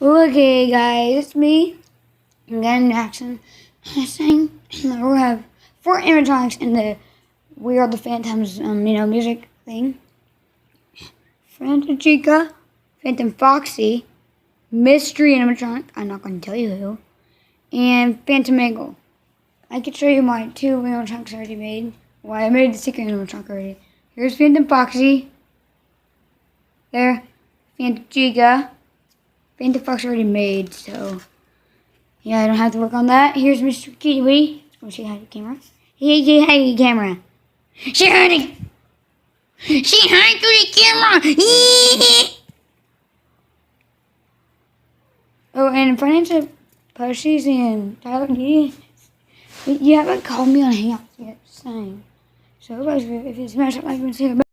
Okay, guys, it's me again, Jackson. Saying we have 4 animatronics in the We Are the Phantoms, music thing. Phantom Chica, Phantom Foxy, Mystery Animatronic. I'm not going to tell you who, and Phantom Angle. I could show you my 2 animatronics already made. Well, I made the secret animatronic already. Here's Phantom Foxy. There, Phantom Chica. Phantom Fox already made, so yeah, I don't have to work on that. Here's Mr. Kiwi. Let's go say hi to the camera. Hey, hi to the camera. Say hi to the camera. Oh, and financial plushies and Tyler D. You haven't called me on Hangouts yet, saying. So, guys, if you smash that like and say